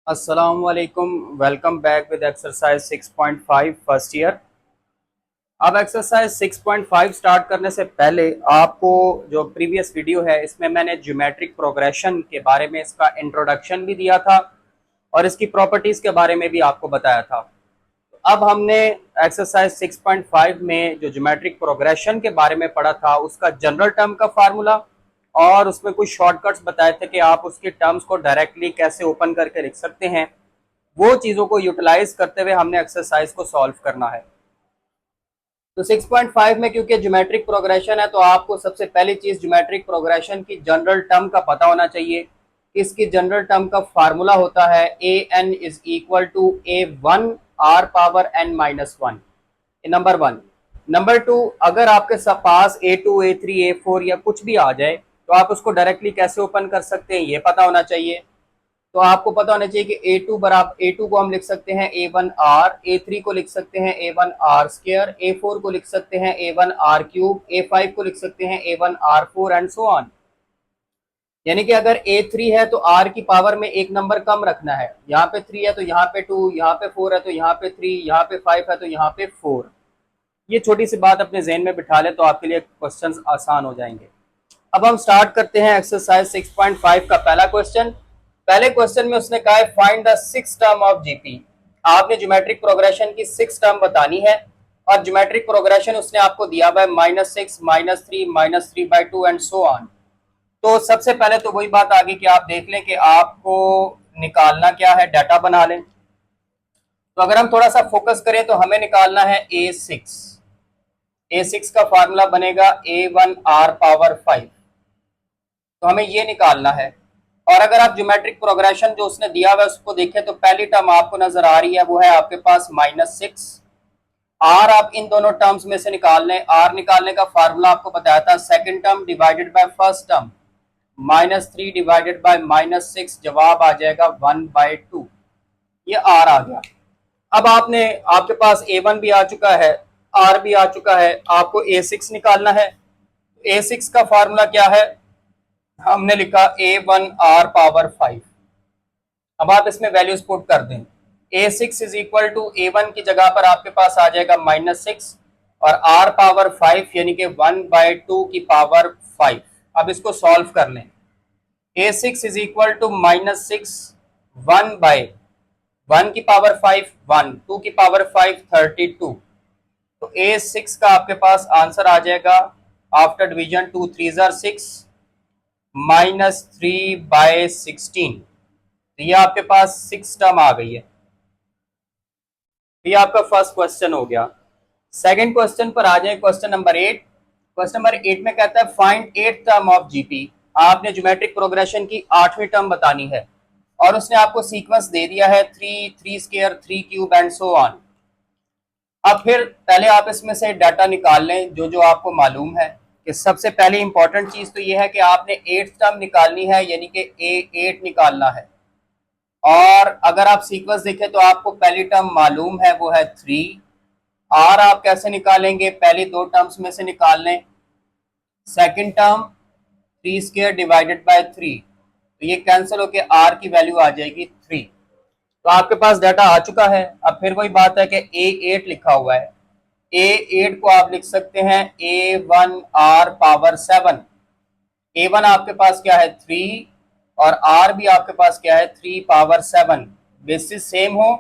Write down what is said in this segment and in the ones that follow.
अस्सलामुअलैकुम। Welcome back with exercise 6.5 first year. अब exercise 6.5 start करने से पहले आपको जो प्रीवियस वीडियो है इसमें मैंने ज्योमेट्रिक प्रोग्रेशन के बारे में इसका इंट्रोडक्शन भी दिया था और इसकी प्रॉपर्टीज के बारे में भी आपको बताया था। अब हमने एक्सरसाइज 6.5 में जो ज्योमेट्रिक प्रोग्रेशन के बारे में पढ़ा था उसका जनरल टर्म का फार्मूला और उसमें कुछ शॉर्टकट्स बताए थे कि आप उसके टर्म्स को डायरेक्टली कैसे ओपन करके लिख सकते हैं। वो चीज़ों को यूटिलाइज करते हुए हमने एक्सरसाइज को सॉल्व करना है। तो 6.5 में क्योंकि ज्योमेट्रिक प्रोग्रेशन है तो आपको सबसे पहली चीज़ ज्योमेट्रिक प्रोग्रेशन की जनरल टर्म का पता होना चाहिए। इसकी जनरल टर्म का फार्मूला होता है A N is equal to A one R power N minus one. Number one. Number two, अगर आपके पास A2 A3 A4 या कुछ भी आ जाए तो आप उसको डायरेक्टली कैसे ओपन कर सकते हैं ये पता होना चाहिए। तो आपको पता होना चाहिए कि A2 बराबर A2 को हम लिख सकते हैं A1R, A3 को लिख सकते हैं A1R स्क्वायर, A4 को लिख सकते हैं A1R क्यूब, A5 को लिख सकते हैं A1R4 एंड सो ऑन। यानी कि अगर A3 है तो R की पावर में एक नंबर कम रखना है। यहाँ पे 3 है तो यहाँ पे 2, यहाँ पे 4 है तो यहाँ पे 3, यहाँ पे 5 है तो यहाँ पे 4। ये छोटी सी बात अपने ज़हन में बिठा ले तो आपके लिए क्वेश्चंस आसान हो जाएंगे। अब हम स्टार्ट करते हैं एक्सरसाइज 6.5 का पहला क्वेश्चन। पहले क्वेश्चन में उसने कहा है find the six term of GP. आपने ज्योमेट्रिक प्रोग्रेशन की सिक्स टर्म बतानी है और ज्योमेट्रिक प्रोग्रेशन उसने आपको दिया हुआ है -6, -3, -3/2 एंड सो ऑन। तो सबसे पहले तो वही बात आ गई कि आप देख लें कि आपको निकालना क्या है, डाटा बना लें। तो अगर हम थोड़ा सा फोकस करें तो हमें निकालना है A6 का फार्मूला बनेगा A1R पावर 5। तो हमें ये निकालना है। और अगर आप ज्योमेट्रिक प्रोग्रेशन जो उसने दिया हुआ है उसको देखें तो पहली टर्म आपको नजर आ रही है वो है आपके पास -6। आर आप इन दोनों टर्म्स में से निकाल लें। आर निकालने का फार्मूला आपको बताया था second term divided by first term, -3 divided by -6, जवाब आ जाएगा 1/2। ये आर आ गया। अब आपके पास A1 भी आ चुका है, आर भी आ चुका है, आपको A6 निकालना है। A6 का फार्मूला क्या है, हमने लिखा A1R पावर 5। अब आप इसमें वैल्यूज पुट कर दें। A6 is equal to A1 की जगह पर आपके पास आ जाएगा -6 और R पावर 5 यानी कि 1/2 की पावर 5। अब इसको सॉल्व कर लें। A6 इज इक्वल टू -6, 1/1 की पावर 5 1, 2 की पावर 5 32। तो A6 का आपके पास आंसर आ जाएगा आफ्टर डिवीजन 2 3 6, -3/16। तो ये आपके पास 6 टर्म आ गई है। ये आपका फर्स्ट क्वेश्चन हो गया। सेकंड क्वेश्चन पर आ जाए, क्वेश्चन नंबर 8। क्वेश्चन नंबर 8 में कहता है find eight term of GP. आपने ज्योमेट्रिक प्रोग्रेशन की आठवीं टर्म बतानी है और उसने आपको सीक्वेंस दे दिया है 3 3 square 3 cube and so on. अब फिर पहले आप इसमें से डाटा निकाल लें जो जो आपको मालूम है। कि सबसे पहले इंपॉर्टेंट चीज तो ये है कि आपने एट टर्म निकालनी है यानी कि A8 निकालना है। और अगर आप सीक्वेंस देखें तो आपको पहली टर्म मालूम है वो है 3। आर आप कैसे निकालेंगे, पहली दो टर्म्स में से निकाल लें। Second term 3 square divided bye 3, तो ये कैंसिल होके आर की वैल्यू आ जाएगी 3। तो आपके पास डाटा आ चुका है। अब फिर वही बात है कि A8 लिखा हुआ है। A8 को आप लिख सकते हैं A1R पावर 7। A1 आपके पास क्या है 3 और R भी आपके पास क्या है 3 पावर 7। बेसिस सेम हो,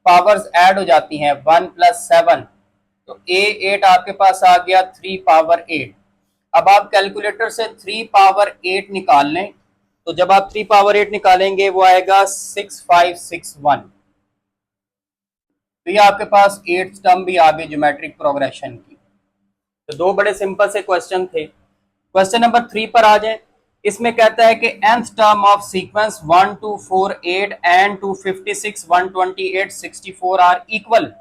पावर्स ऐड हो जाती हैं 1 + 7। तो A8 आपके पास आ गया 3 पावर 8। अब आप कैलकुलेटर से 3 पावर 8 निकाल लें। तो जब आप 3 पावर 8 निकालेंगे वो आएगा 6561। तो ये आपके पास 8th टर्म भी आ गई ज्योमेट्रिक प्रोग्रेशन की। तो दो बड़े सिंपल से क्वेश्चन थे। क्वेश्चन नंबर 3 पर आ जाए। इसमें कहता है कि nth term of sequence 1248 and 256 128 64 are equal.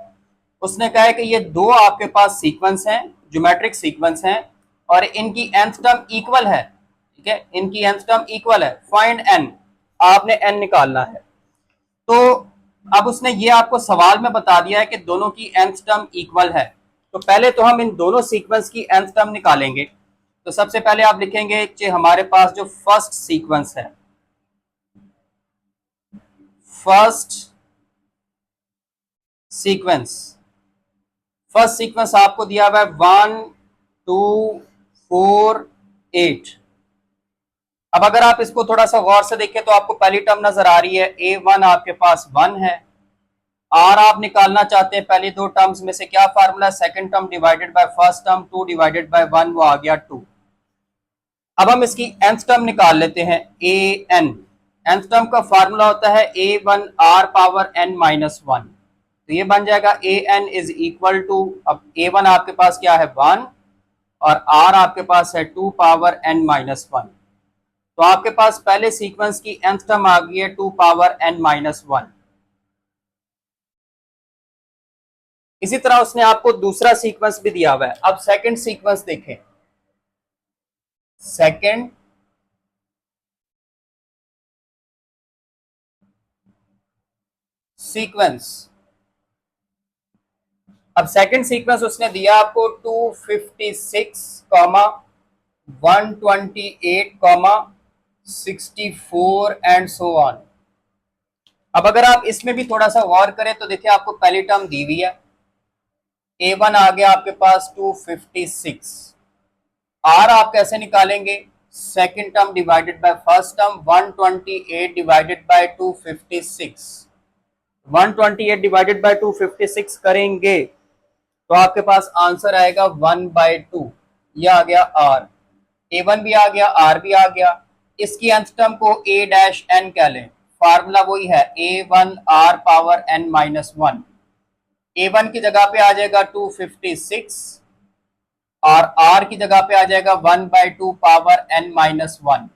उसने कहा है कि ये दो आपके पास सीक्वेंस हैं, ज्योमेट्रिक सीक्वेंस हैं और इनकी nth टर्म इक्वल है। ठीक है, इनकी nth टर्म इक्वल है। फाइंड n, आपने n निकालना है। तो अब उसने ये आपको सवाल में बता दिया है कि दोनों की nth टर्म इक्वल है। तो पहले तो हम इन दोनों सीक्वेंस की nth टर्म निकालेंगे। तो सबसे पहले आप लिखेंगे कि हमारे पास जो फर्स्ट सीक्वेंस है, फर्स्ट सीक्वेंस, फर्स्ट सीक्वेंस आपको दिया हुआ है 1 2 4 8। अब अगर आप इसको थोड़ा सा गौर से देखें तो आपको पहली टर्म नजर आ रही है A1 आपके पास 1 है। आर आप निकालना चाहते हैं पहली दो टर्म्स में से, क्या formula, second term divided by first term, 2 divided by 1, वो आ गया 2। अब हम इसकी nth टर्म निकाल लेते हैं an। nth टर्म का फार्मूला होता है A1 r power n minus 1, तो ये बन जाएगा an इज इक्वल टू, अब A1 आपके पास क्या है 1 और r आपके पास है 2 पावर n माइनस 1, तो आपके पास पहले सीक्वेंस की nth टर्म आ गई है 2 पावर n माइनस 1। इसी तरह उसने आपको दूसरा सीक्वेंस भी दिया हुआ है। अब सेकंड सीक्वेंस देखें, सेकंड सीक्वेंस, अब सेकंड सीक्वेंस उसने दिया आपको 256, 128, 64 एंड सो ऑन। अब अगर आप इसमें भी थोड़ा सा गौर करें तो देखिए आपको पहली टर्म दी हुई है A1 आ गया आपके पास 256, आर आप कैसे निकालेंगे, second term divided by first term, 128 divided by 256, 128 divided by 256 करेंगे तो आपके पास आंसर आएगा 1/2। यह आ गया आर, A1 भी आ गया, आर भी आ गया। इसकी nth टर्म को a डैश n कह लें, फार्मूला वही है A1 r power n minus 1। A1 की जगह पे आ जाएगा 256 और r की जगह पे आ जाएगा 1/2 पावर n माइनस 1।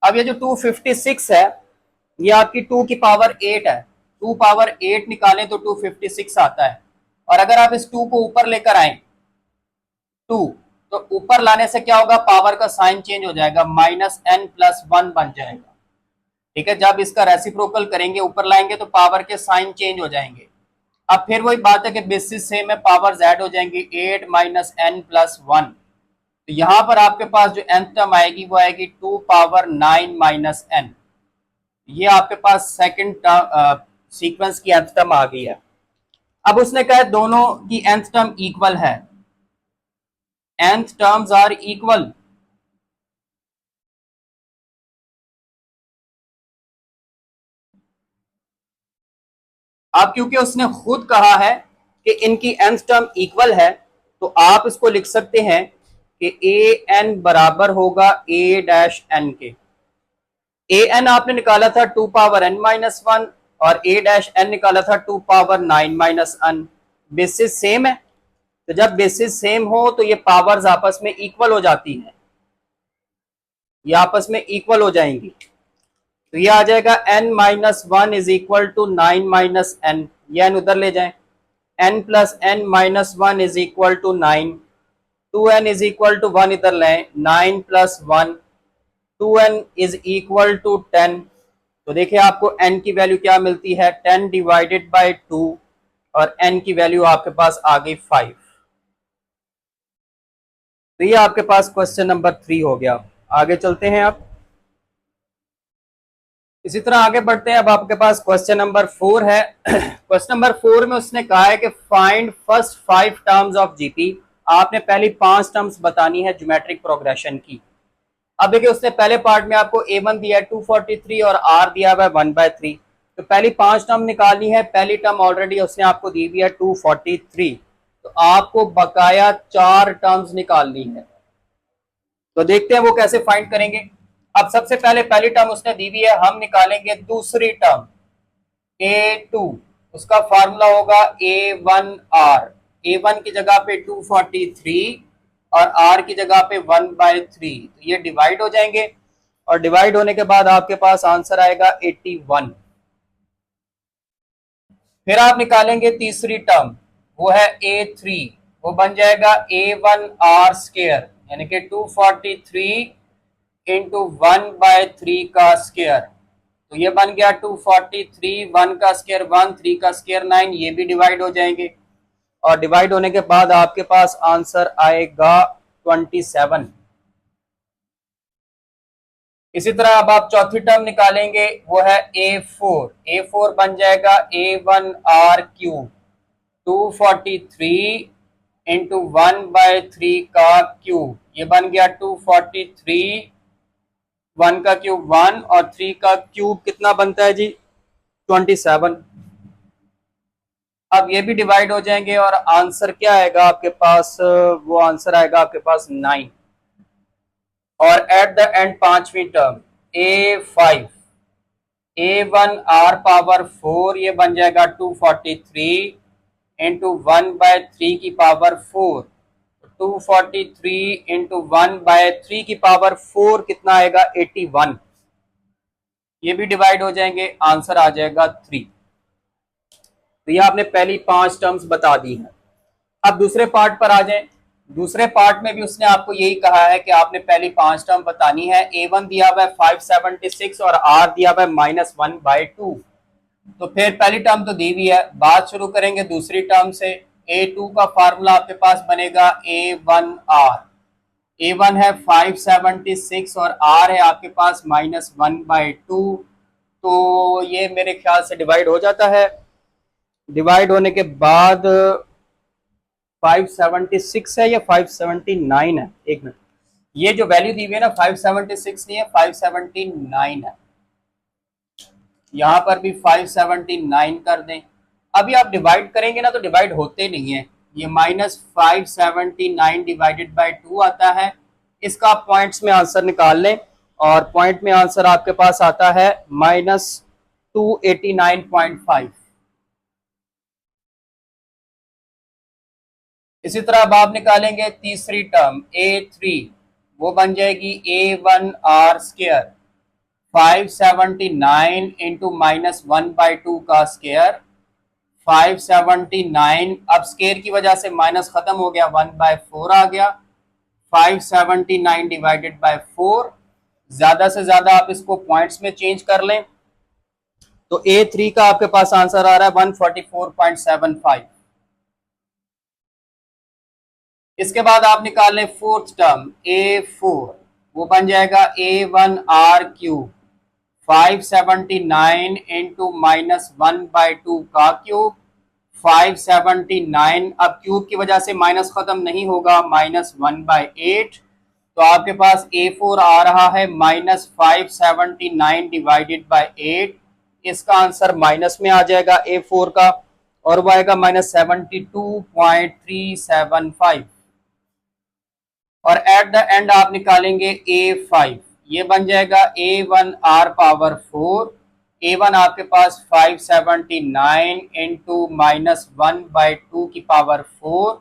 अब ये जो 256 है ये आपकी 2 की पावर 8 है, 2 पावर 8 निकालें तो 256 आता है, और अगर आप इस 2 को ऊपर लेकर आए 2, तो ऊपर लाने से क्या होगा, पावर का साइन चेंज हो जाएगा, माइनस n प्लस 1 बन जाएगा। ठीक है, जब इसका रेसिप्रोकल करेंगे ऊपर लाएंगे तो पावर के साइन चेंज हो जाएंगे। अब फिर वही बात है कि बेसिस सेम है, पावर z हो जाएंगी 8 माइनस n प्लस 1, तो यहां पर आपके पास जो nth टर्म आएगी वो आएगी 2 पावर 9 माइनस n। ये आपके पास सेकंड सीक्वेंस की nth टर्म आ गई है। अब उसने कहा दोनों की nth टर्म इक्वल है, nth टर्म्स आर इक्वल। अब क्योंकि उसने खुद कहा है कि इनकी nth टर्म इक्वल है तो आप इसको लिख सकते हैं कि ए एन बराबर होगा ए डैश एन के। ए एन आपने निकाला था 2 पावर n माइनस 1 और ए डैश एन निकाला था 2 power 9 minus n। Basis same है, तो जब बेसिस सेम हो तो ये पावर्स आपस में इक्वल हो जाती हैं, ये आपस में इक्वल हो जाएंगी, तो ये आ जाएगा n minus 1 is equal to 9 minus n, ये n उधर ले जाएं, n plus n minus 1 is equal to 9, 2n is equal to 1 इधर लें, 9 plus 1, 2n is equal to 10। तो देखिए आपको n की वैल्यू क्या मिलती है, 10 डिवाइडेड बाय 2 और n की वैल्यू आपके पास आ गई 5। तो ये आपके पास क्वेश्चन नंबर 3 हो गया। आगे चलते हैं आप, इसी तरह आगे बढ़ते हैं। अब आपके पास क्वेश्चन नंबर 4 है। क्वेश्चन नंबर 4 में उसने कहा है कि find first 5 terms of GP. आपने पहली 5 टर्म्स बतानी है ज्योमेट्रिक प्रोग्रेशन की। अब देखिए उसने पहले पार्ट में आपको A1 दिया है 243 और R दिया हुआ है 1/3, तो पहली 5 टर्म निकालनी है। पहली टर्म ऑलरेडी उसने आपको दी हुई है 243, तो आपको बकाया 4 टर्म्स निकालनी है। तो देखते हैं वो कैसे फाइंड करेंगे। अब सबसे पहले पहली टर्म उसने दी हुई है, हम निकालेंगे दूसरी टर्म A2, उसका फार्मूला होगा A1R। A1 की जगह पे 243 और R की जगह पे 1/3, तो ये डिवाइड हो जाएंगे और डिवाइड होने के बाद आपके पास आंसर आएगा 81। फिर आप निकालेंगे तीसरी टर्म, वो है A3, वो बन जाएगा A1R स्क्वायर, यानी कि 243 इंटू 1/3 का स्क्वायर, तो ये बन गया 243, 1 का स्क्वायर 1, 3 का स्क्वायर 9, ये भी डिवाइड हो जाएंगे और डिवाइड होने के बाद आपके पास आंसर आएगा 27। इसी तरह अब आप चौथी टर्म निकालेंगे, वो है A4 बन जाएगा A1R³ 243 इंटू 1/3 का क्यूब, ये बन गया 243, 1 का क्यूब 1 और 3 का क्यूब कितना बनता है जी 27। अब ये भी डिवाइड हो जाएंगे और आंसर क्या आएगा आपके पास, वो आंसर आएगा आपके पास 9। और एट द एंड पांचवी टर्म A5 A1R⁴ ये बन जाएगा 243 इंटू 1/3 की पावर 4, 243 इंटू 1/3 की पावर 4 कितना आएगा 81। ये भी डिवाइड हो जाएंगे, आंसर आ जाएगा 3। तो ये आपने पहली 5 टर्म्स बता दी हैं। अब दूसरे पार्ट पर आ जाएं। दूसरे पार्ट में भी उसने आपको यही कहा है कि आपने पहली 5 टर्म बतानी है। A1 दिया हुआ है 576 और R दिया हुआ है -1/2। तो फिर पहली टर्म तो दी हुई है, बात शुरू करेंगे दूसरी टर्म से। A2 का फार्मूला आपके पास बनेगा A1R। A1 है 576 और R है आपके पास -1/2। तो ये मेरे ख्याल से डिवाइड हो जाता है। डिवाइड होने के बाद 576 है या 579 है, एक मिनट, ये जो वैल्यू दी हुई है ना 576 नहीं है 579 है, यहां पर भी 579 कर दें। अभी आप डिवाइड करेंगे ना तो डिवाइड होते नहीं है, ये -579 डिवाइडेड बाय 2 आता है। इसका आप पॉइंट्स में आंसर निकाल लें और पॉइंट में आंसर आपके पास आता है -289.5। इसी तरह अब आप निकालेंगे तीसरी टर्म A3, वो बन जाएगी A1R², 579 इंटू -1/2 का स्केयर, 579, अब स्केयर की वजह से माइनस खत्म हो गया, 1/4 आ गया, 579 डिवाइडेड बाय 4। ज्यादा से ज्यादा आप इसको पॉइंट्स में चेंज कर लें तो A3 का आपके पास आंसर आ रहा है 144.75। इसके बाद आप निकाल लें फोर्थ टर्म A4, वो बन जाएगा A1R³ 579 इंटू -1/2 का क्यूब, 579, अब क्यूब की वजह से माइनस खत्म नहीं होगा, -1/8। तो आपके पास A4 आ रहा है -579 डिवाइडेड बाय 8। इसका आंसर माइनस में आ जाएगा A4 का, और वो आएगा -72.375। और एट द एंड आप निकालेंगे A5, ये बन जाएगा A1R⁴। A1 आपके पास 579 इंटू -1/2 की पावर 4,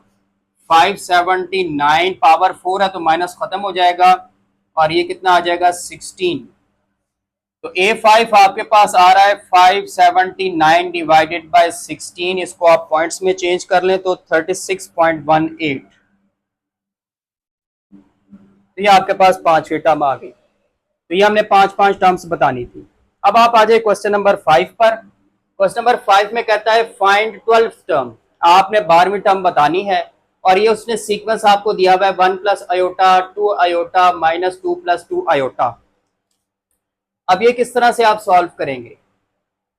579 पावर 4 है तो माइनस खत्म हो जाएगा और ये कितना आ जाएगा 16। तो A5 आपके पास आ रहा है 579 डिवाइडेड बाय 16, इसको आप पॉइंट्स में चेंज कर लें तो 36.18। तो ये आपके पास 5वीं टर्म आ गई। तो ये हमने 5 टर्म्स बतानी थी। अब आप आ जाए क्वेश्चन नंबर 5 पर। क्वेश्चन नंबर 5 में कहता है फाइंड 12th टर्म, आपने 12वीं टर्म बतानी है और ये उसने सीक्वेंस आपको दिया हुआ है 1 + आयोटा 2 आयोटा -2 + 2 आयोटा। अब ये किस तरह से आप सॉल्व करेंगे।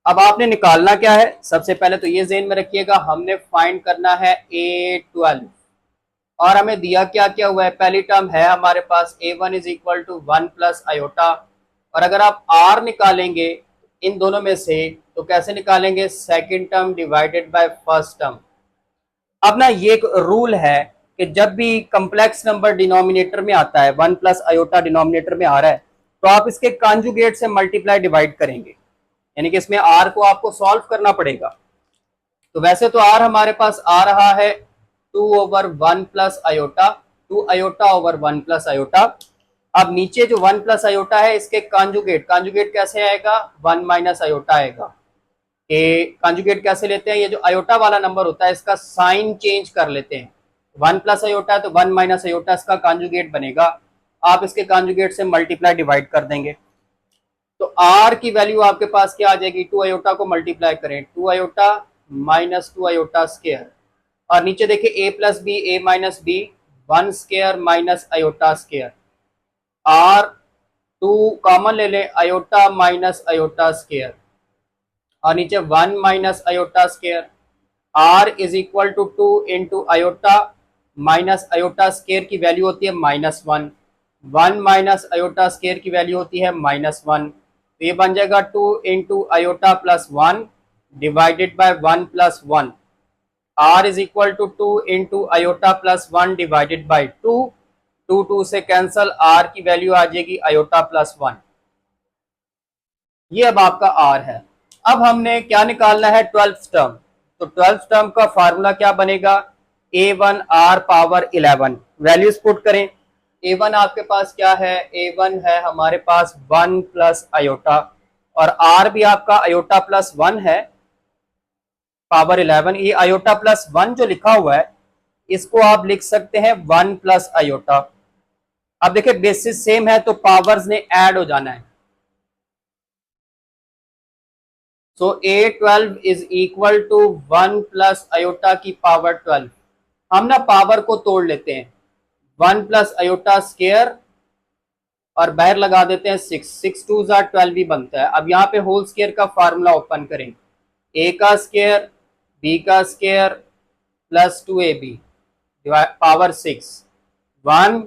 अब आपने निकालना क्या है, सबसे पहले तो ये ज़हन में रखिएगा, हमने फाइंड करना है A12 और हमें दिया क्या क्या हुआ है। पहली टर्म है हमारे पास A1 = 1 + आयोटा, और अगर आप R निकालेंगे इन दोनों में से तो कैसे निकालेंगे, second term divided by first term. अब ना ये एक रूल है कि जब भी कम्प्लेक्स नंबर डिनोमिनेटर में आता है, 1 + आयोटा डिनोमिनेटर में आ रहा है, तो आप इसके कॉन्जुगेट से मल्टीप्लाई डिवाइड करेंगे, यानी कि इसमें R को आपको सॉल्व करना पड़ेगा। तो वैसे तो R हमारे पास आ रहा है 2/1 + आयोटा, 2 आयोटा ओवर 1 + आयोटा। अब नीचे जो 1 + आयोटा है इसके कॉन्जुगेट कैसे आएगा, 1 - आयोटा आएगा। कॉन्जुगेट कैसे लेते हैं, ये जो आयोटा वाला नंबर होता है इसका साइन चेंज कर लेते हैं। 1 + आयोटा है तो 1 - आयोटा इसका कॉन्जुगेट बनेगा, आप इसके कॉन्जुगेट से मल्टीप्लाई डिवाइड कर देंगे। तो R की वैल्यू आपके पास क्या आ जाएगी, 2 आयोटा को मल्टीप्लाई करें, 2 आयोटा -2 आयोटा स्क्वायर, और नीचे देखिए A + B A - B 1 square - iota square. R 2 common ले लें, आयोटा माइनस आयोटा स्केयर, और नीचे 1 minus iota square. r is equal to 2 into iota minus iota square की वैल्यू होती है -1, 1 माइनस आयोटा स्केयर की वैल्यू होती है -1, तो ये बन जाएगा 2 into iota plus 1 divided by 1 plus 1। r is equal to 2 into iota plus 1 divided by 2, 2 से कैंसल, r की वैल्यू आ जाएगी आयोटा प्लस 1। ये अब आपका r है। अब हमने क्या निकालना है, 12th टर्म। तो 12th टर्म का फार्मूला क्या बनेगा, a1 r power 11। Values put करें। a1 आपके पास क्या है, a1 है हमारे पास 1 प्लस आयोटा, और r भी आपका आयोटा प्लस 1 है पावर 11। ये आयोटा प्लस 1 जो लिखा हुआ है इसको आप लिख सकते हैं 1 प्लस आयोटा। अब देखिए बेसिस सेम है तो पावर्स ने ऐड हो जाना है। So a12 is equal to 1 plus iota की पावर 12। हम ना पावर को तोड़ लेते हैं, 1 प्लस आयोटा स्केयर और बाहर लगा देते हैं 6, 6 2 12 भी बनता है। अब यहाँ पे होल स्केयर का फार्मूला ओपन करें, a का स्केयर b का स्केयर प्लस 2ab पावर 6 1।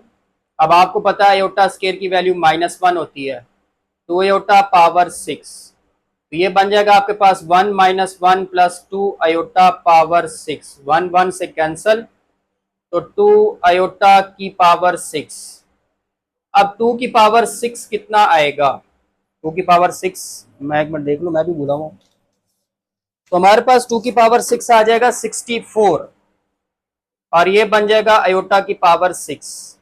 अब आपको पता है आयोटा स्केयर की वैल्यू -1 होती है, तो आयोटा पावर 6, तो ये बन जाएगा आपके पास 1 माइनस 1 प्लस 2 आयोटा पावर 6, 1 1 से कैंसल, तो 2 आयोटा की पावर 6। अब 2 की पावर 6 कितना आएगा, 2 की पावर 6, मैं एक मिनट देख लूं, मैं भी भूला हूं। तो हमारे पास 2 की पावर 6 आ जाएगा 64, और ये बन जाएगा आयोटा की पावर 6।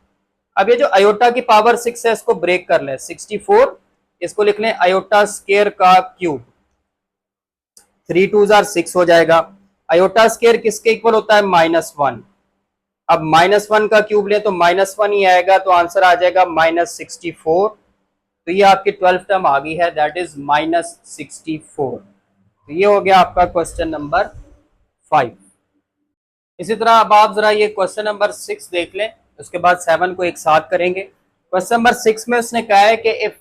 अब ये जो आयोटा की पावर 6 है इसको ब्रेक कर लें, 64 इसको लिख लें आयोटा स्केयर का क्यूब, 3 2 6 हो जाएगा। आयोटा स्केयर किसके इक्वल होता है, -1। अब -1 का क्यूब ले तो -1 ही आएगा, तो आंसर आ जाएगा -64। तो ये आपकी 12th टर्म आ गई है, दैट इज -64। तो ये हो गया आपका क्वेश्चन नंबर 5। इसी तरह अब आप जरा ये क्वेश्चन नंबर 6 देख लें, उसके बाद 7 को एक साथ करेंगे। क्वेश्चन नंबर 6 में उसने कहा है कि इफ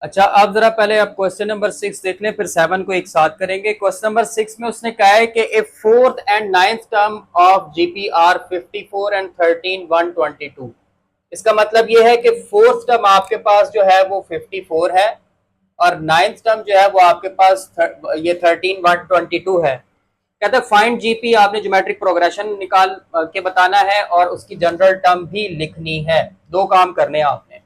अच्छा, अब जरा पहले आप क्वेश्चन नंबर 6 देख लें, फिर 7 को एक साथ करेंगे। क्वेश्चन नंबर 6 में उसने कहा है कि if 4th and 9th term of GP are 54 and 13 122। इसका मतलब ये है कि 4th टर्म आपके पास जो है वो 54 है, और 9th टर्म जो है वो आपके पास ये 13 122 है। कहते हैं फाइंड जीपी, आपने ज्योमेट्रिक प्रोग्रेशन निकाल के बताना है और उसकी जनरल टर्म भी लिखनी है। दो काम करने हैं आपने।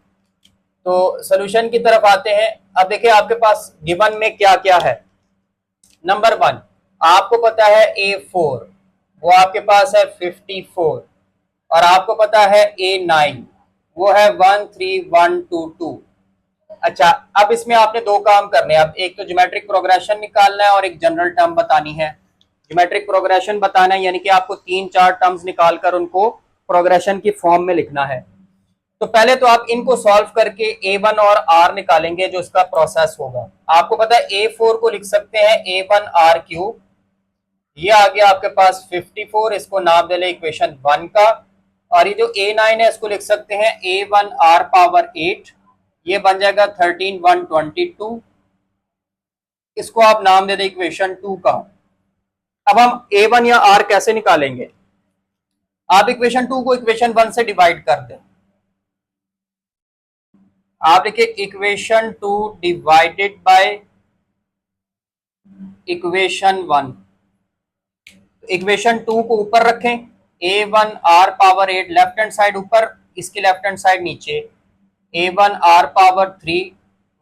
तो सॉल्यूशन की तरफ आते हैं। अब देखिए आपके पास गिवन में क्या क्या है। नंबर 1 आपको पता है A4 वो आपके पास है 54, और आपको पता है A9 वो है 13122। अच्छा, अब इसमें आपने दो काम करने हैं। अब एक तो ज्योमेट्रिक प्रोग्रेशन निकालना है और एक जनरल टर्म बतानी है। ज्योमेट्रिक प्रोग्रेशन बताना है यानी कि आपको 3 4 टर्म्स निकालकर उनको प्रोग्रेशन की फॉर्म में लिखना है। तो पहले तो आप इनको सॉल्व करके A1 और R निकालेंगे, जो इसका प्रोसेस होगा। आपको पता है A4 को लिख सकते हैं A1 R क्यूब, ये आ गया आपके पास 54, इसको नाम दे लें इक्वेशन 1 का। और ये जो A9 है इसको लिख सकते हैं A1 R पावर 8, ये बन जाएगा 13 122, इसको आप नाम दे दें इक्वेशन 2 का। अब हम A1 या R कैसे निकालेंगे, आप इक्वेशन 2 को इक्वेशन 1 से डिवाइड कर दें। आप लिखिए equation 2 divided by equation 1। Equation 2 को ऊपर रखें, A1 R power 8 left hand side ऊपर, इसकी लेफ्ट हैंड साइड नीचे, A1 R पावर 3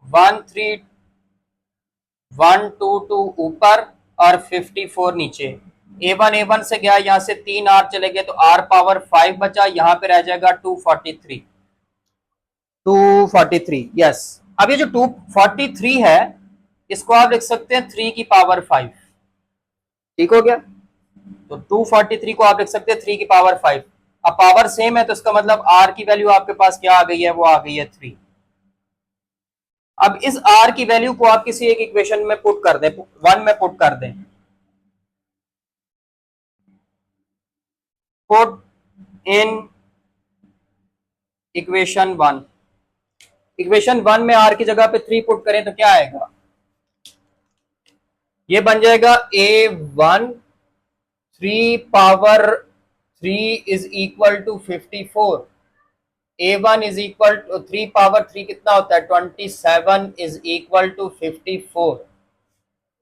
13122 ऊपर और 54 नीचे। A1 से गया, यहां से 3 R चले गए तो R पावर 5 बचा, यहां पे रह जाएगा 243। यस, अब ये जो 243 है इसको आप लिख सकते हैं 3 की पावर 5। ठीक हो गया, तो 243 को आप लिख सकते हैं 3 की पावर 5। अब पावर सेम है तो इसका मतलब R की वैल्यू आपके पास क्या आ गई है, वो आ गई है 3। अब इस R की वैल्यू को आप किसी एक इक्वेशन में पुट कर दें, 1 में पुट कर दें। Put in equation one. Equation one में आर की जगह पे 3 पुट करें तो क्या आएगा, ये बन जाएगा A1 3 power 3 is equal to 54। A1 is equal to 3 power 3 कितना होता है 27 इज इक्वल टू 54।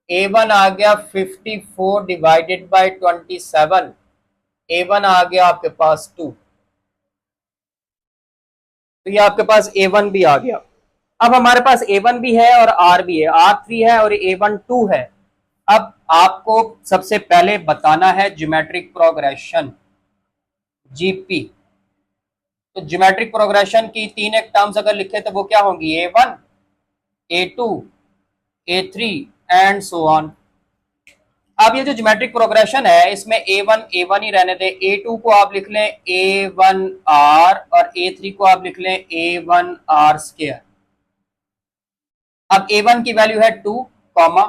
A1 आ गया 54 डिवाइडेड बाय 27। A1 आ गया आपके पास 2। तो ये आपके पास A1 भी आ गया। अब हमारे पास A1 भी है और R भी है, R3 है और A1 2 है। अब आपको सबसे पहले बताना है ज्योमेट्रिक प्रोग्रेशन जीपी। तो ज्योमेट्रिक प्रोग्रेशन की 3 एक टर्म्स अगर लिखे तो वो क्या होंगी, A1 A2 A3 and so on. अब ये जो ज्योमेट्रिक प्रोग्रेशन है इसमें A1 A1 ही रहने दें, A2 को आप लिख लें A1R और A3 को आप लिख लें A1R स्क्वायर। अब A1 की वैल्यू है 2 कॉमा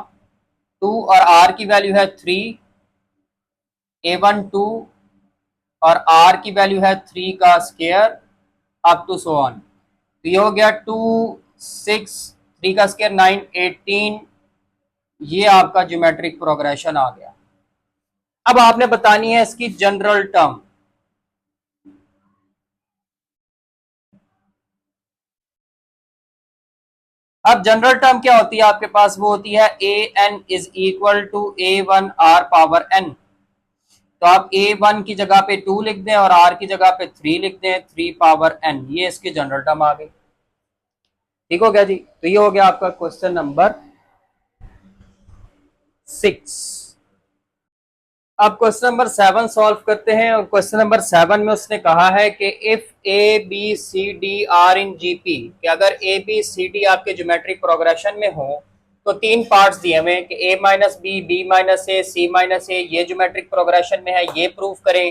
2 और R की वैल्यू है 3, A1 2 और R की वैल्यू है 3 का square up to so on. तो ये हो गया 2 6 3 का स्क्वायर 9 18। ये आपका ज्योमेट्रिक प्रोग्रेशन आ गया। अब आपने बतानी है इसकी जनरल टर्म। अब जनरल टर्म क्या होती है आपके पास, वो होती है an is equal to A1R power n। तो आप A1 की जगह पे 2 लिख दें और R की जगह पे 3 लिख दें, 3 पावर n। ये इसकी जनरल टर्म आ गई। ठीक हो गया जी। तो ये हो गया आपका क्वेश्चन नंबर 6। अब क्वेश्चन नंबर 7 सॉल्व करते हैं और क्वेश्चन नंबर 7 में उसने कहा है कि if A B C D are in GP, कि अगर ए बी सी डी आपके ज्योमेट्रिक प्रोग्रेशन में हो तो 3 पार्ट्स दिए हुए कि A minus B minus A C minus A ये ज्योमेट्रिक प्रोग्रेशन में है, ये प्रूव करें।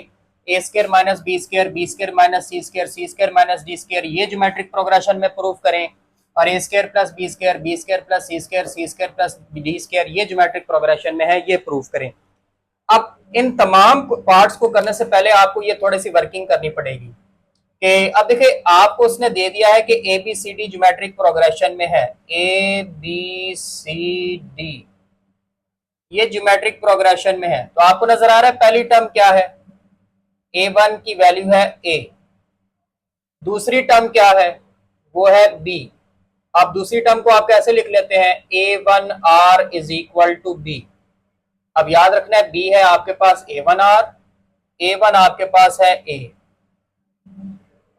A square minus B square minus C square minus D square ये ज्योमेट्रिक प्रोग्रेशन में प्रूव करें। और A square plus B square plus C square plus D square ये ज्योमेट्रिक प्रोग्रेशन में है, ये प्रूव करें। अब इन तमाम पार्ट्स को करने से पहले आपको ये थोड़ी सी वर्किंग करनी पड़ेगी कि अब देखिए आपको उसने दे दिया है कि a B C d geometric progression में है, ए बी सी डी ये ज्योमेट्रिक प्रोग्रेशन में है। तो आपको नजर आ रहा है पहली टर्म क्या है, A1 की वैल्यू है A, दूसरी टर्म क्या है वो है B। अब दूसरी टर्म को आप कैसे लिख लेते हैं, A1R is equal to B। अब याद रखना है B है आपके पास A1R, A1 आपके पास है A,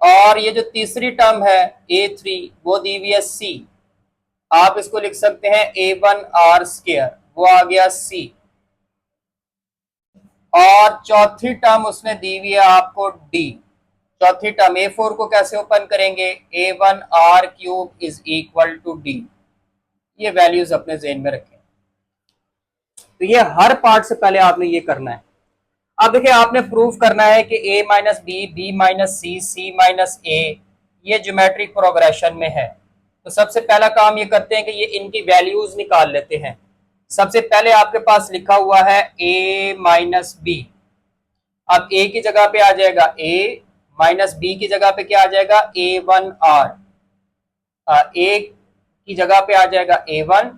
और ये जो तीसरी टर्म है A3 वो दी हुई है C। आप इसको लिख सकते हैं A1R स्क्वायर, वो आ गया C। और चौथी टर्म उसने दी हुई है आपको D। चौथी टर्म A4 को कैसे ओपन करेंगे, A1R cube is equal to D। ये वैल्यूज अपने जेहन में रखें। तो ये हर पार्ट से पहले आपने ये करना है। अब देखिए आपने प्रूफ करना है कि a minus B minus C minus A ये ज्योमेट्रिक प्रोग्रेशन में है। तो सबसे पहला काम ये करते हैं कि ये इनकी वैल्यूज निकाल लेते हैं। सबसे पहले आपके पास लिखा हुआ है a माइनस बी। अब a की जगह पे आ जाएगा a, माइनस बी की जगह पे क्या आ जाएगा A1R, a की जगह पे आ जाएगा A1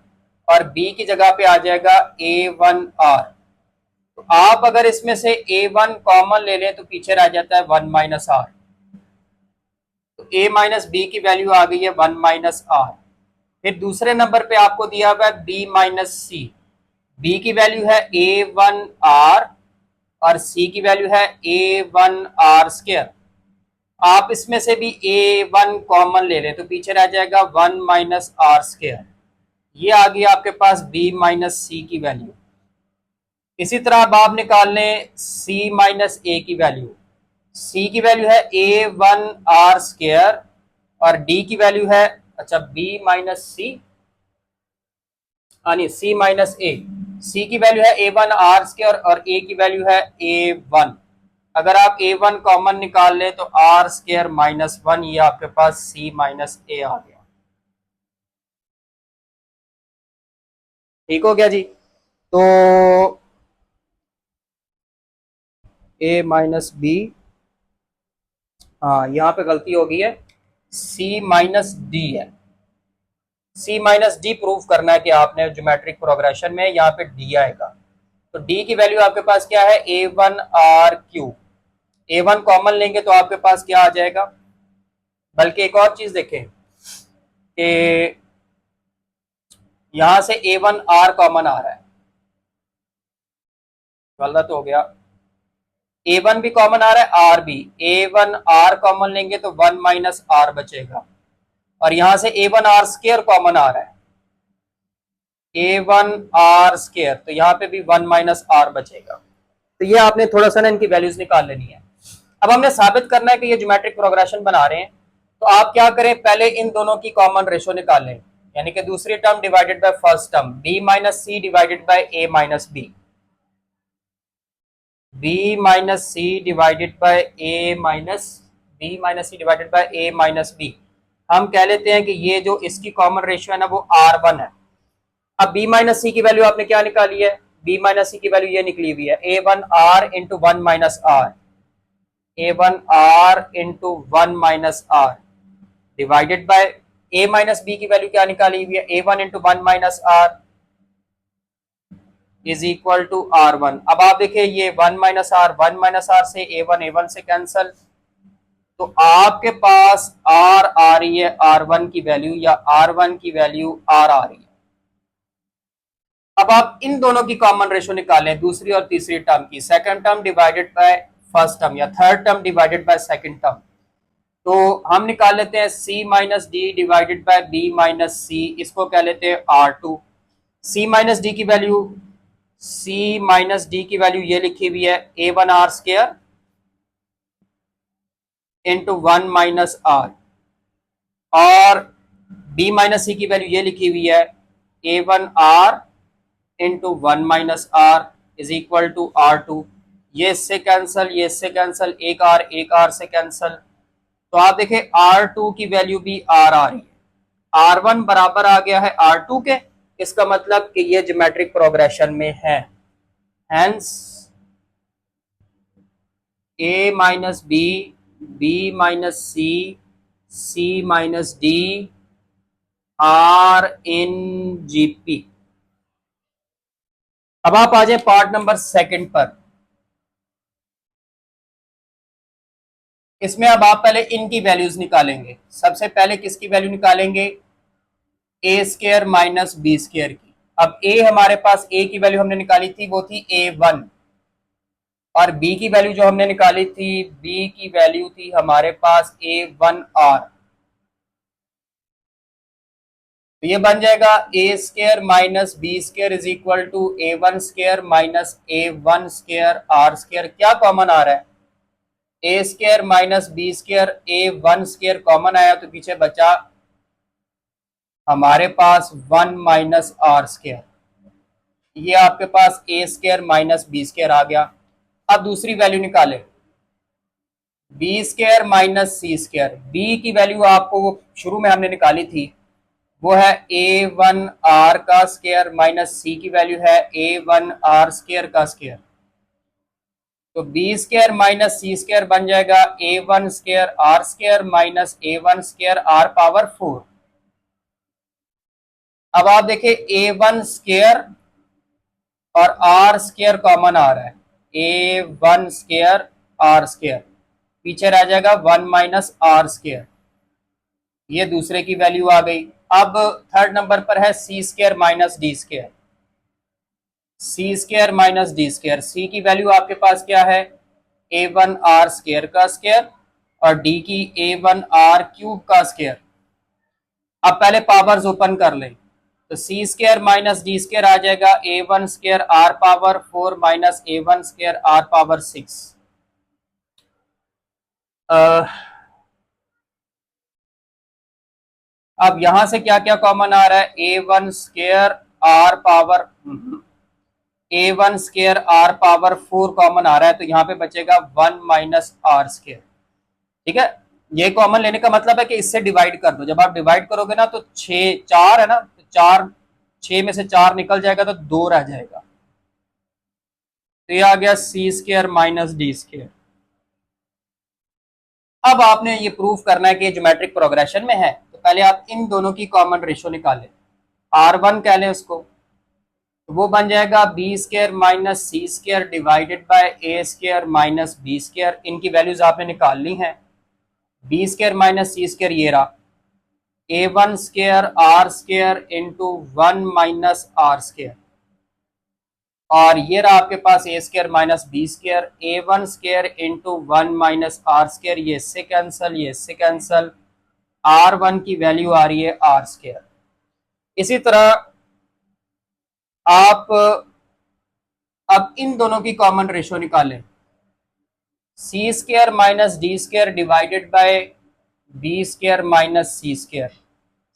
और b की जगह पे आ जाएगा A1R। तो आप अगर इसमें से A1 कॉमन ले लें तो पीछे रह जाता है 1 माइनस आर। तो A माइनस बी की वैल्यू आ गई है 1 माइनस आर। फिर दूसरे नंबर पे आपको दिया हुआ है B माइनस सी। बी की वैल्यू है A1R और सी की वैल्यू है A1R स्क्वायर। आप इसमें से भी A1 कॉमन ले लें तो पीछे रह जाएगा 1 माइनस आर स्क्वायर। ये आ गई आपके पास B माइनस सी की वैल्यू। इसी तरह अब आप निकाल लें C माइनस ए की वैल्यू। C की वैल्यू है A1R स्क्वायर और D की वैल्यू है अच्छा B माइनस सी, यानी C माइनस ए। C की वैल्यू है A1R स्क्वायर और A की वैल्यू है A1। अगर आप A1 कॉमन निकाल लें तो R स्क्वायर माइनस 1, ये आपके पास C माइनस ए आ गया। ठीक हो गया जी। तो ए माइनस बी, हाँ यहाँ पे गलती हो गई है, सी माइनस डी है। सी माइनस डी प्रूव करना है कि आपने ज्योमेट्रिक प्रोग्रेशन में, यहाँ पे डी आएगा। तो डी की वैल्यू आपके पास क्या है, A one R Q. A one common लेंगे तो आपके पास क्या आ जाएगा, बल्कि एक और चीज देखें कि यहां से ए वन आर कॉमन आ रहा है, गलत हो गया, ए वन भी कॉमन आ रहा है, आर भी, ए वन आर कॉमन लेंगे तो वन माइनस आर बचेगा, और यहां से A one R square common आ रहा है, ए वन आर स्केयर, तो यहाँ पे भी वन माइनस आर बचेगा। तो ये आपने थोड़ा सा ना इनकी वैल्यूज निकाल लेनी है। अब हमने साबित करना है कि ये ज्योमेट्रिक प्रोग्रेशन बना रहे हैं, तो आप क्या करें, पहले इन दोनों की कॉमन रेशो निकालें, यानी कि दूसरी term divided by first term, b minus c divided by A minus b, b minus c divided by A minus B minus c divided by A minus b. हम कह लेते हैं कि ये जो इसकी कॉमन रेशियो है ना वो R1 है। अब b माइनस सी की वैल्यू आपने क्या निकाली है, b माइनस सी की वैल्यू ये निकली हुई है, A one R into one minus R, A one R into one minus R divided by A minus B की वैल्यू क्या निकाली हुई है, A one into one minus are is equal to R1। अब आप देखिए ये वन माइनस आर से ए वन से कैंसल, तो आपके पास R आ रही है R1 की वैल्यू, या R1 की वैल्यू R आ रही है। अब आप इन दोनों की कॉमन रेशो निकालें, दूसरी और तीसरी टर्म की, second term divided by first term या third term divided by second term. तो हम निकाल लेते हैं c minus D divided by b minus C, इसको कह लेते हैं R2। c माइनस डी की वैल्यू, c माइनस डी की वैल्यू ये लिखी हुई है, A one R square into one minus R, और b माइनस सी की वैल्यू ये लिखी हुई है, A one R into one minus are is equal to R2। ये इससे कैंसल, ये इससे कैंसल, एक आर से कैंसल, तो आप देखें R2 की वैल्यू भी R आ रही है, R1 बराबर आ गया है R2 के, इसका मतलब कि ये ज्योमेट्रिक प्रोग्रेशन में है। Hence A minus b, b minus c, c minus d are in GP. अब आप आ जाए पार्ट नंबर सेकंड पर। इसमें अब आप पहले इनकी वैल्यूज निकालेंगे। सबसे पहले किसकी वैल्यू निकालेंगे, ए स्केयर माइनस बी स्केयर की। अब ए हमारे पास, ए की वैल्यू हमने निकाली थी वो थी A1, और बी की वैल्यू जो हमने निकाली थी, बी की वैल्यू थी हमारे पास A1R। तो ये बन जाएगा A square minus B square is equal to A1 square minus A1 square R square. क्या कॉमन आ रहा है, A square minus B square, A1 square common आया तो पीछे बचा हमारे पास वन माइनस आर स्केयर। ये आपके पास A square minus B square आ गया। अब दूसरी वैल्यू निकाले, B square minus C square. B की वैल्यू आपको वो शुरू में हमने निकाली थी, वो है ए वन आर का स्केयर माइनस सी की वैल्यू है ए वन आर स्केयर का स्केयर। तो B square minus C square बन जाएगा A one square R square minus A one square R power 4। अब आप देखिए ए वन स्केयर और आर स्केयर कॉमन आ रहा है, A one square R square, पीछे रह जाएगा वन माइनस आर स्केयर, ये दूसरे की वैल्यू आ गई। अब थर्ड नंबर पर है C square minus D square, C square minus D square. C की वैल्यू आपके पास क्या है, ए वन आर स्केयर का स्केयर, और डी की ए वन आर क्यूब का स्केयर। अब पहले पावर्स ओपन कर लें, तो C square minus D square आ जाएगा A one square R power 4 minus A one square R power 6। अब यहां से क्या क्या कॉमन आ रहा है, A one square R power, A one square R power 4 common आ रहा है, तो यहाँ पे बचेगा वन माइनस आर स्केयर। ठीक है, ये कॉमन लेने का मतलब है कि इससे डिवाइड कर दो। जब आप डिवाइड करोगे ना तो 6 4 है ना, तो 4 6 में से 4 निकल जाएगा तो 2 रह जाएगा। तो ये आ गया सी स्क्वायर माइनस डी स्क्वायर। अब आपने ये प्रूफ करना है कि ज्योमेट्रिक प्रोग्रेशन में है, तो पहले आप इन दोनों की कॉमन रेशो निकालें। R1 कह लें उसको, तो वो बन जाएगा B square minus C square divided by A square minus B square. इनकी वैल्यूज आपने निकालनी है। बी स्क्वायर माइनस सी स्क्वायर ये रहा, A one square R square into one minus R square, और ये रहा आपके पास A square minus B square, A one square into one minus R square, ये इससे कैंसल, ये इससे कैंसल, आर वन की वैल्यू आ रही है आर स्क्वायर। इसी तरह आप अब इन दोनों की कॉमन रेशो निकालें। C square minus D square divided by B square minus C square.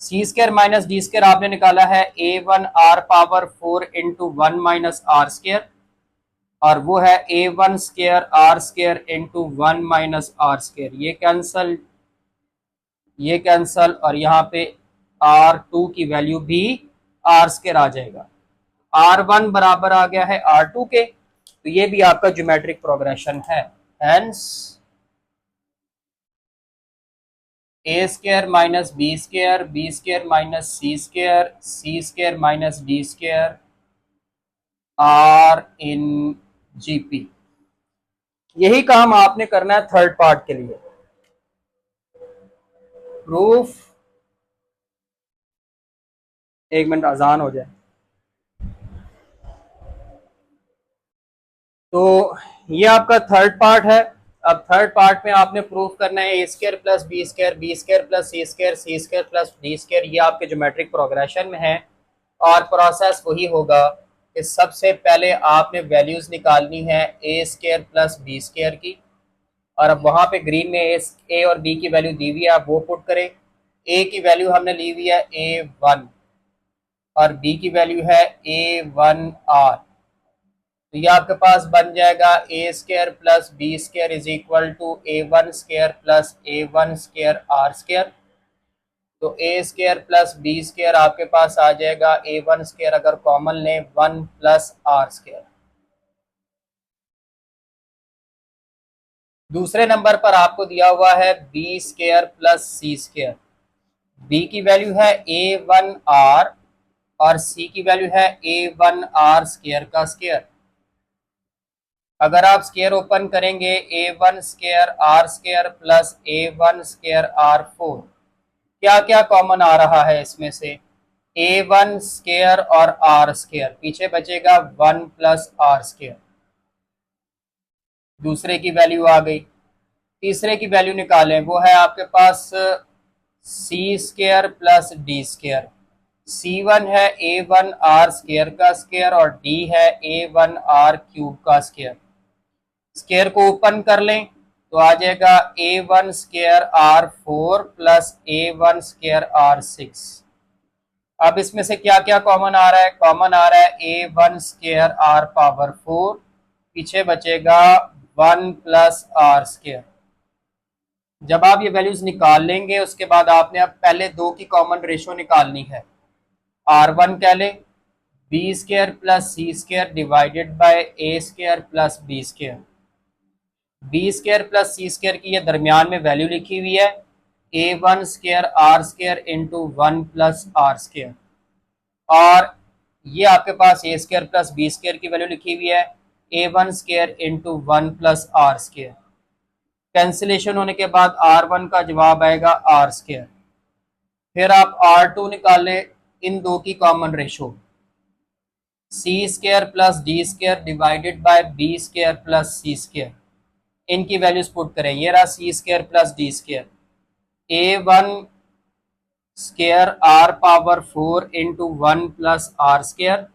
C square minus D square आपने निकाला है A one R power four into one minus R square, और वो है A one square R square into one minus R square. ये cancel, ये cancel, और यहाँ पे आर टू की वैल्यू भी आर स्क्वायर आ जाएगा। आर वन बराबर आ गया है आर टू के, तो ये भी आपका ज्योमेट्रिक प्रोग्रेशन है। Hence a square minus B square minus C square minus D square are in GP. यही काम आपने करना है थर्ड पार्ट के लिए। प्रूफ, एक मिनट अजान हो जाए। तो ये आपका थर्ड पार्ट है। अब थर्ड पार्ट में आपने प्रूफ करना है A square plus B square plus C square plus D square. ये आपके ज्योमेट्रिक प्रोग्रेशन में है, और प्रोसेस वही होगा कि सबसे पहले आपने वैल्यूज निकालनी है A square plus B square की, और अब वहां पे ग्रीन में ए और बी की वैल्यू दी हुई है, आप वो पुट करें। ए की वैल्यू हमने ली हुई है ए वन, और बी की वैल्यू है ए वन आर। तो ये आपके पास बन जाएगा A square plus B square is equal to A one square plus A one square R square. तो A square plus B square आपके पास आ जाएगा ए वन स्क्वायर, अगर कॉमन लें वन प्लस आर स्क्वायर। दूसरे नंबर पर आपको दिया हुआ है बी स्क्वायर प्लस सी स्क्वायर। बी की वैल्यू है ए वन आर, और सी की वैल्यू है ए वन आर स्क्वायर का स्क्वायर। अगर आप स्क्वायर ओपन करेंगे A one square R square plus A one square R four, क्या क्या कॉमन आ रहा है इसमें से? ए वन स्क्वायर और आर स्क्वायर, पीछे बचेगा वन प्लस आर स्क्वायर। दूसरे की वैल्यू आ गई। तीसरे की वैल्यू निकालें, वो है आपके पास C square plus D square. C one है ए वन आर स्क्वायर का स्क्वायर, और डी है ए वन आर क्यूब का स्क्वायर। स्क्वायर को ओपन कर लें तो आ जाएगा A one square R four plus A one square R six. अब इसमें से क्या क्या कॉमन आ रहा है? कॉमन आ रहा है A one square R power four, पीछे बचेगा वन प्लस आर स्क्वायर। जब आप ये वैल्यूज निकाल लेंगे उसके बाद आपने अब पहले दो की कॉमन रेशो निकालनी है। आर वन कह लें B square plus C square divided by A square plus B square. B square plus C square की ये दरमियान में वैल्यू लिखी हुई है A one square R square into one plus R square, और ये आपके पास A square plus B square की वैल्यू लिखी हुई है A one square into one plus R square. Cancellation होने के बाद आर वन का जवाब आएगा आर स्क्वायर। फिर आप आर टू निकालें, इन दो की common ratio C square plus D square divided by B square plus C square. इनकी वैल्यूज पुट करें, ये रहा C square plus D square, A one square R power four into one plus R square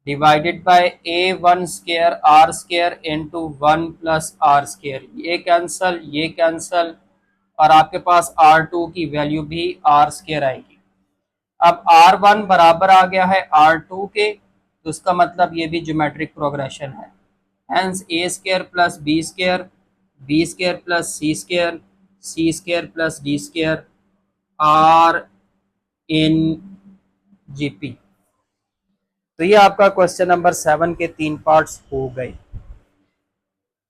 divided by A one square R square into one plus R square. ये cancel, ये cancel, और आपके पास R two की value भी R square आएगी। अब are one बराबर आ गया है आर टू के, तो उसका मतलब ये भी ज्योमेट्रिक प्रोग्रेशन है। Hence a square plus B square plus C square plus D square are in GP. तो ये आपका क्वेश्चन नंबर 7 के 3 पार्ट्स हो गए।